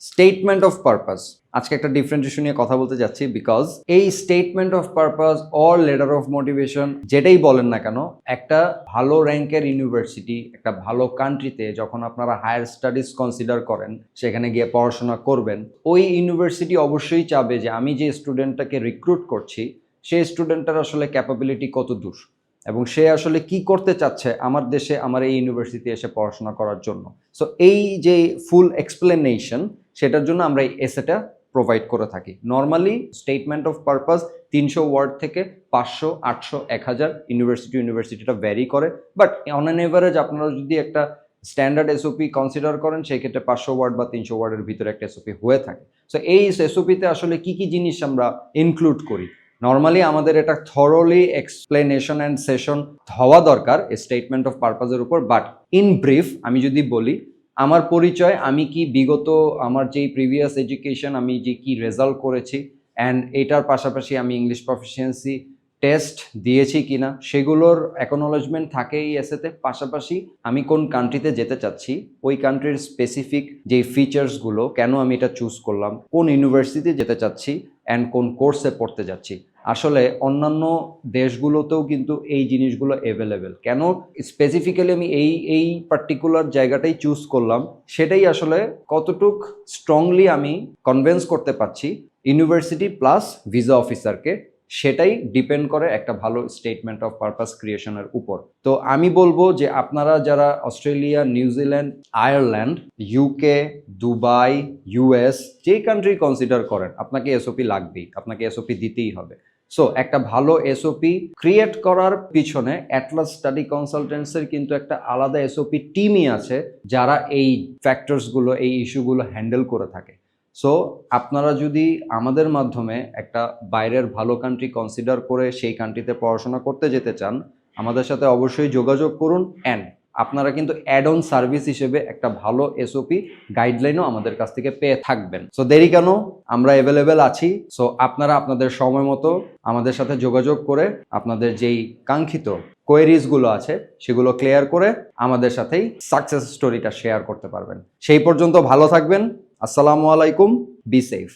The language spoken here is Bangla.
স্টেটমেন্ট অফ পারপাস, আজকে একটা ডিফারেন্সিয়েশন নিয়ে কথা বলতে যাচ্ছি বিকজ এই statement of purpose or letter of motivation যেটাই বলেন না কেন, একটা ভালো র্যাঙ্কের ইউনিভার্সিটি, একটা ভালো কান্ট্রিতে যখন আপনারা হায়ার স্টাডিজ কনসিডার করেন, সেখানে গিয়ে পড়াশোনা করবেন, ওই ইউনিভার্সিটি অবশ্যই চাবে যে আমি যে স্টুডেন্টটাকে রিক্রুট করছি সেই স্টুডেন্টটার আসলে ক্যাপাবিলিটি কত দূর এবং সে আসলে কি করতে চাচ্ছে আমার দেশে, আমার এই ইউনিভার্সিটি এসে পড়াশোনা করার জন্য। সো এই যে ফুল এক্সপ্লেনেশন, সেটার জন্য আমরা এই এসেটা প্রোভাইড করে থাকি। Normally statement of purpose 300 word থেকে 500, 800, 1000 ইউনিভার্সিটিটা ভ্যারি করে, বাট অন অ্যান এভারেজ আপনারা যদি একটা স্ট্যান্ডার্ড এসওপি কনসিডার করেন সেই ক্ষেত্রে 500 ওয়ার্ড বা 300 ওয়ার্ডের ভিতরে একটা এসওপি হয়ে থাকে। সো এই এসওপিতে আসলে কি কি জিনিস আমরা ইনক্লুড করি, নর্মালি আমাদের এটা থরলি এক্সপ্লেনেশন অ্যান্ড সেশন হওয়া দরকার স্টেটমেন্ট অফ পারপাসের উপর। বাট ইন ব্রিফ আমি যদি বলি, আমার পরিচয়, আমি কি বিগত আমার যেই প্রিভিয়াস এডুকেশন, আমি যে কি রেজাল্ট করেছি, অ্যান্ড এটার পাশাপাশি আমি ইংলিশ প্রফিসিয়েন্সি টেস্ট দিয়েছি কিনা সেগুলোর অ্যাকনোলেজমেন্ট থাকে এই এসেতে। পাশাপাশি আমি কোন কান্ট্রিতে যেতে চাচ্ছি, ওই কান্ট্রির স্পেসিফিক যে ফিচার্সগুলো, কেন আমি এটা চুজ করলাম, কোন ইউনিভার্সিটিতে যেতে চাচ্ছি অ্যান্ড কোন কোর্সে পড়তে যাচ্ছি। আসলে অন্যান্য দেশগুলোতেও কিন্তু এই জিনিসগুলো অ্যাভেলেবেল। কেন স্পেসিফিক্যালি আমি এই পার্টিকুলার জায়গাটাই চুজ করলাম, সেটাই আসলে কতটুক স্ট্রংলি আমি কনভিন্স করতে পারছি ইউনিভার্সিটি প্লাস ভিসা অফিসারকে, সেটাই ডিপেন্ড করে একটা ভালো স্টেটমেন্ট অফ পারপাস ক্রিয়েশনের উপর। তো আমি বলবো যে আপনারা যারা Australia, New Zealand, Ireland, UK, Dubai, US, যেই কান্ট্রি কনসিডার করেন, আপনাকে এসওপি লাগবেই, আপনাকে এসওপি দিতেই হবে। সো একটা ভালো এসওপি ক্রিয়েট করার পিছনে অ্যাটলাস স্টাডি কনসালটেন্টসের কিন্তু একটা আলাদা এসওপি টিমই আছে যারা এই ফ্যাক্টরসগুলো, এই ইস্যুগুলো হ্যান্ডেল করে থাকে। সো আপনারা যদি আমাদের মাধ্যমে একটা বাইরের ভালো কান্ট্রি কনসিডার করে সেই কান্ট্রিতে পড়াশোনা করতে যেতে চান, আমাদের সাথে অবশ্যই যোগাযোগ করুন। অ্যান্ড আপনারা কিন্তু অ্যাড অন সার্ভিস হিসেবে একটা ভালো এসওপি গাইডলাইনও আমাদের কাছ থেকে পেয়ে থাকবেন। সো দেরি কেন, আমরা অ্যাভেলেবেল আছি। সো আপনারা আপনাদের সময় মতো আমাদের সাথে যোগাযোগ করে আপনাদের যেই কাঙ্ক্ষিত কোয়েরিজগুলো আছে সেগুলো ক্লিয়ার করে আমাদের সাথেই সাকসেস স্টোরিটা শেয়ার করতে পারবেন। সেই পর্যন্ত ভালো থাকবেন। আসসালামু আলাইকুম, বি সেফ।